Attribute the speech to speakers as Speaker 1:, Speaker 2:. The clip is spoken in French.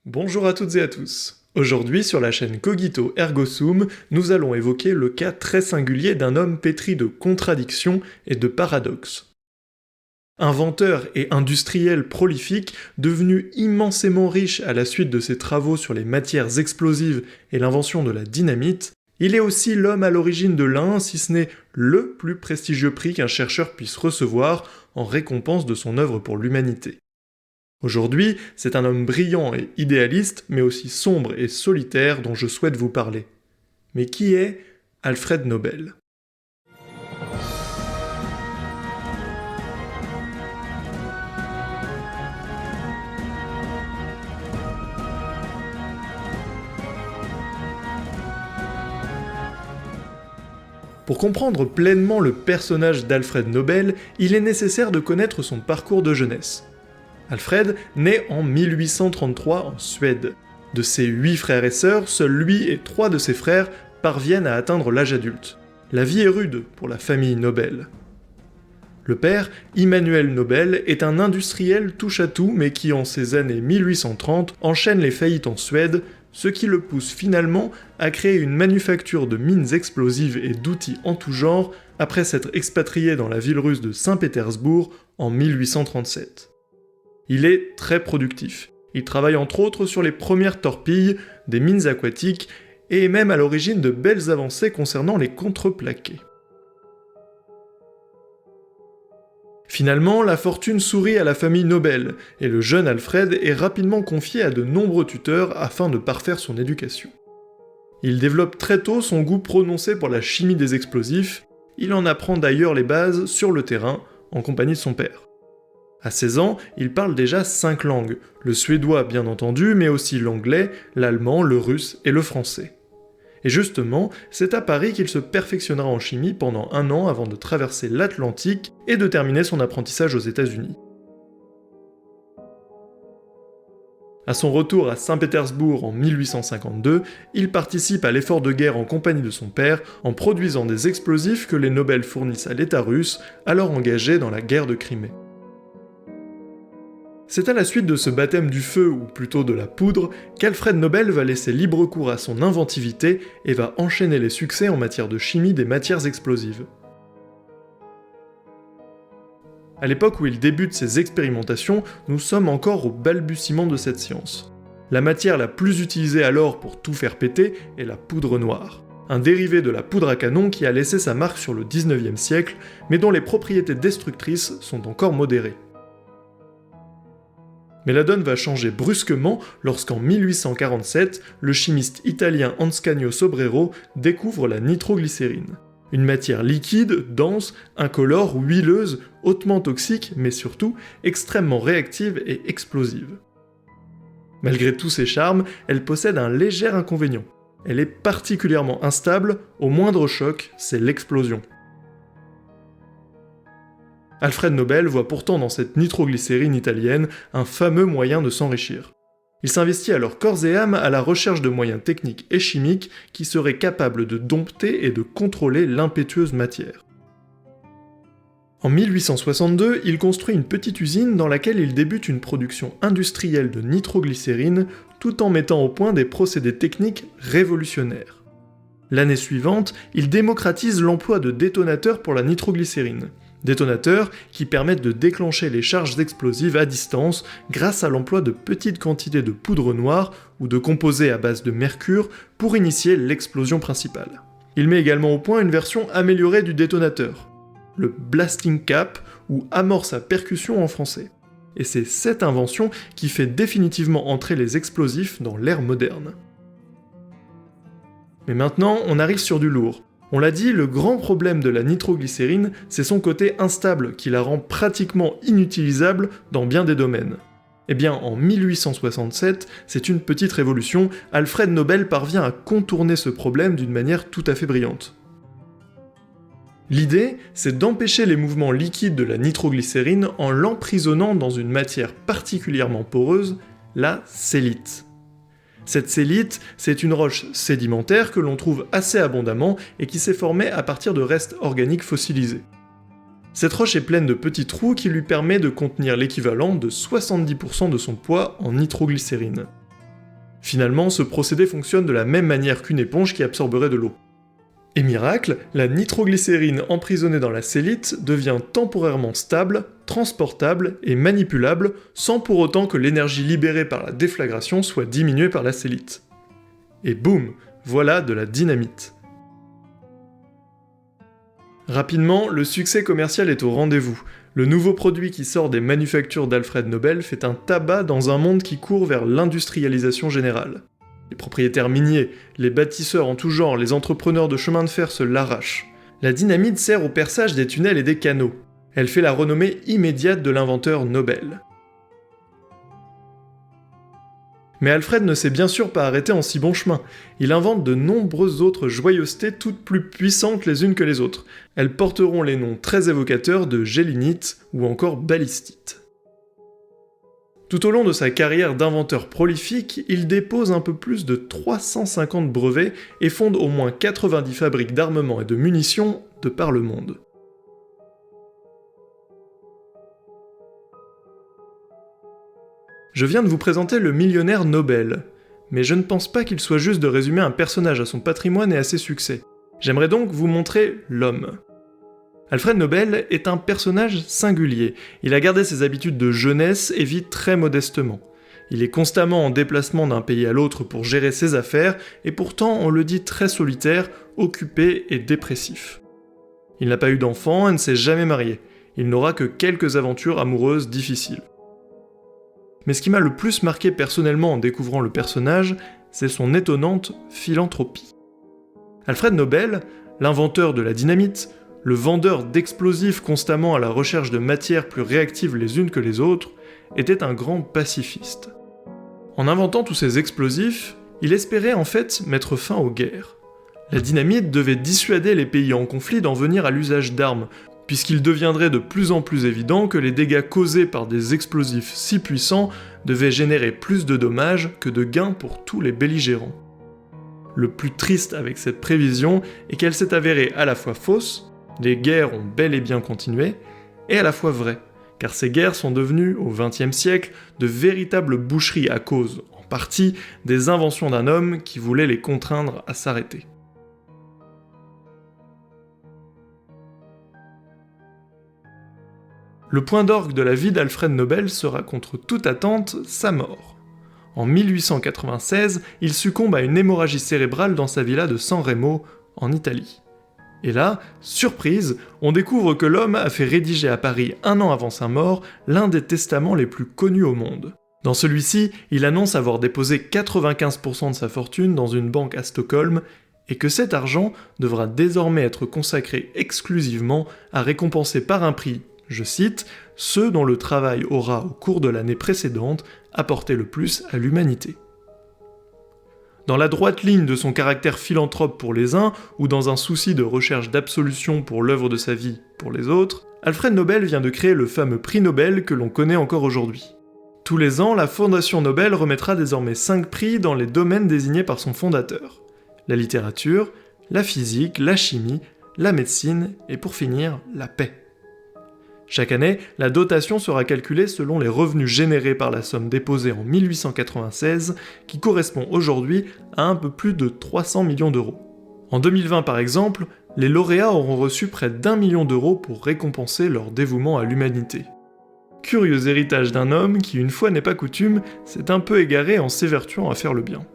Speaker 1: Bonjour à toutes et à tous. Aujourd'hui, sur la chaîne Cogito Ergo Sum, nous allons évoquer le cas très singulier d'un homme pétri de contradictions et de paradoxes. Inventeur et industriel prolifique, devenu immensément riche à la suite de ses travaux sur les matières explosives et l'invention de la dynamite, il est aussi l'homme à l'origine de l'un, si ce n'est le plus prestigieux prix qu'un chercheur puisse recevoir en récompense de son œuvre pour l'humanité. Aujourd'hui, c'est un homme brillant et idéaliste, mais aussi sombre et solitaire dont je souhaite vous parler. Mais qui est Alfred Nobel ? Pour comprendre pleinement le personnage d'Alfred Nobel, il est nécessaire de connaître son parcours de jeunesse. Alfred naît en 1833 en Suède. De ses 8 frères et sœurs, seuls lui et 3 de ses frères parviennent à atteindre l'âge adulte. La vie est rude pour la famille Nobel. Le père, Immanuel Nobel, est un industriel touche-à-tout mais qui en ces années 1830 enchaîne les faillites en Suède, ce qui le pousse finalement à créer une manufacture de mines explosives et d'outils en tout genre après s'être expatrié dans la ville russe de Saint-Pétersbourg en 1837. Il est très productif. Il travaille entre autres sur les premières torpilles, des mines aquatiques, et est même à l'origine de belles avancées concernant les contreplaqués. Finalement, la fortune sourit à la famille Nobel, et le jeune Alfred est rapidement confié à de nombreux tuteurs afin de parfaire son éducation. Il développe très tôt son goût prononcé pour la chimie des explosifs, il en apprend d'ailleurs les bases sur le terrain, en compagnie de son père. À 16 ans, il parle déjà 5 langues, le suédois bien entendu, mais aussi l'anglais, l'allemand, le russe et le français. Et justement, c'est à Paris qu'il se perfectionnera en chimie pendant 1 an avant de traverser l'Atlantique et de terminer son apprentissage aux États-Unis. À son retour à Saint-Pétersbourg en 1852, il participe à l'effort de guerre en compagnie de son père en produisant des explosifs que les Nobel fournissent à l'État russe, alors engagé dans la guerre de Crimée. C'est à la suite de ce baptême du feu, ou plutôt de la poudre, qu'Alfred Nobel va laisser libre cours à son inventivité et va enchaîner les succès en matière de chimie des matières explosives. À l'époque où il débute ses expérimentations, nous sommes encore au balbutiement de cette science. La matière la plus utilisée alors pour tout faire péter est la poudre noire, un dérivé de la poudre à canon qui a laissé sa marque sur le 19e siècle, mais dont les propriétés destructrices sont encore modérées. Mais la donne va changer brusquement lorsqu'en 1847, le chimiste italien Ascanio Sobrero découvre la nitroglycérine. Une matière liquide, dense, incolore, huileuse, hautement toxique, mais surtout extrêmement réactive et explosive. Malgré tous ses charmes, elle possède un léger inconvénient. Elle est particulièrement instable, au moindre choc, c'est l'explosion. Alfred Nobel voit pourtant dans cette nitroglycérine italienne un fameux moyen de s'enrichir. Il s'investit alors corps et âme à la recherche de moyens techniques et chimiques qui seraient capables de dompter et de contrôler l'impétueuse matière. En 1862, il construit une petite usine dans laquelle il débute une production industrielle de nitroglycérine tout en mettant au point des procédés techniques révolutionnaires. L'année suivante, il démocratise l'emploi de détonateurs pour la nitroglycérine. Détonateurs qui permettent de déclencher les charges explosives à distance grâce à l'emploi de petites quantités de poudre noire ou de composés à base de mercure pour initier l'explosion principale. Il met également au point une version améliorée du détonateur, le blasting cap ou amorce à percussion en français. Et c'est cette invention qui fait définitivement entrer les explosifs dans l'ère moderne. Mais maintenant, on arrive sur du lourd. On l'a dit, le grand problème de la nitroglycérine, c'est son côté instable qui la rend pratiquement inutilisable dans bien des domaines. Eh bien, en 1867, c'est une petite révolution, Alfred Nobel parvient à contourner ce problème d'une manière tout à fait brillante. L'idée, c'est d'empêcher les mouvements liquides de la nitroglycérine en l'emprisonnant dans une matière particulièrement poreuse, la sélite. Cette sélite, c'est une roche sédimentaire que l'on trouve assez abondamment et qui s'est formée à partir de restes organiques fossilisés. Cette roche est pleine de petits trous qui lui permet de contenir l'équivalent de 70% de son poids en nitroglycérine. Finalement, ce procédé fonctionne de la même manière qu'une éponge qui absorberait de l'eau. Et miracle, la nitroglycérine emprisonnée dans la sellite devient temporairement stable, transportable et manipulable sans pour autant que l'énergie libérée par la déflagration soit diminuée par la sellite. Et boum, voilà de la dynamite. Rapidement, le succès commercial est au rendez-vous. Le nouveau produit qui sort des manufactures d'Alfred Nobel fait un tabac dans un monde qui court vers l'industrialisation générale. Les propriétaires miniers, les bâtisseurs en tout genre, les entrepreneurs de chemin de fer se l'arrachent. La dynamite sert au perçage des tunnels et des canaux. Elle fait la renommée immédiate de l'inventeur Nobel. Mais Alfred ne s'est bien sûr pas arrêté en si bon chemin. Il invente de nombreuses autres joyeusetés toutes plus puissantes les unes que les autres. Elles porteront les noms très évocateurs de gélinite ou encore ballistite. Tout au long de sa carrière d'inventeur prolifique, il dépose un peu plus de 350 brevets et fonde au moins 90 fabriques d'armements et de munitions de par le monde. Je viens de vous présenter le millionnaire Nobel, mais je ne pense pas qu'il soit juste de résumer un personnage à son patrimoine et à ses succès. J'aimerais donc vous montrer l'homme. Alfred Nobel est un personnage singulier. Il a gardé ses habitudes de jeunesse et vit très modestement. Il est constamment en déplacement d'un pays à l'autre pour gérer ses affaires, et pourtant on le dit très solitaire, occupé et dépressif. Il n'a pas eu d'enfant et ne s'est jamais marié. Il n'aura que quelques aventures amoureuses difficiles. Mais ce qui m'a le plus marqué personnellement en découvrant le personnage, c'est son étonnante philanthropie. Alfred Nobel, l'inventeur de la dynamite, le vendeur d'explosifs constamment à la recherche de matières plus réactives les unes que les autres, était un grand pacifiste. En inventant tous ces explosifs, il espérait en fait mettre fin aux guerres. La dynamite devait dissuader les pays en conflit d'en venir à l'usage d'armes, puisqu'il deviendrait de plus en plus évident que les dégâts causés par des explosifs si puissants devaient générer plus de dommages que de gains pour tous les belligérants. Le plus triste avec cette prévision est qu'elle s'est avérée à la fois fausse, les guerres ont bel et bien continué, et à la fois vraie, car ces guerres sont devenues, au XXe siècle, de véritables boucheries à cause, en partie, des inventions d'un homme qui voulait les contraindre à s'arrêter. Le point d'orgue de la vie d'Alfred Nobel sera contre toute attente sa mort. En 1896, il succombe à une hémorragie cérébrale dans sa villa de San Remo, en Italie. Et là, surprise, on découvre que l'homme a fait rédiger à Paris 1 an avant sa mort l'un des testaments les plus connus au monde. Dans celui-ci, il annonce avoir déposé 95% de sa fortune dans une banque à Stockholm et que cet argent devra désormais être consacré exclusivement à récompenser par un prix, je cite, « ceux dont le travail aura, au cours de l'année précédente, apporté le plus à l'humanité ». Dans la droite ligne de son caractère philanthrope pour les uns, ou dans un souci de recherche d'absolution pour l'œuvre de sa vie pour les autres, Alfred Nobel vient de créer le fameux prix Nobel que l'on connaît encore aujourd'hui. Tous les ans, la Fondation Nobel remettra désormais 5 prix dans les domaines désignés par son fondateur. La littérature, la physique, la chimie, la médecine et pour finir, la paix. Chaque année, la dotation sera calculée selon les revenus générés par la somme déposée en 1896, qui correspond aujourd'hui à un peu plus de 300 millions d'euros. En 2020 par exemple, les lauréats auront reçu près d'1 million d'euros pour récompenser leur dévouement à l'humanité. Curieux héritage d'un homme qui, une fois n'est pas coutume, s'est un peu égaré en s'évertuant à faire le bien.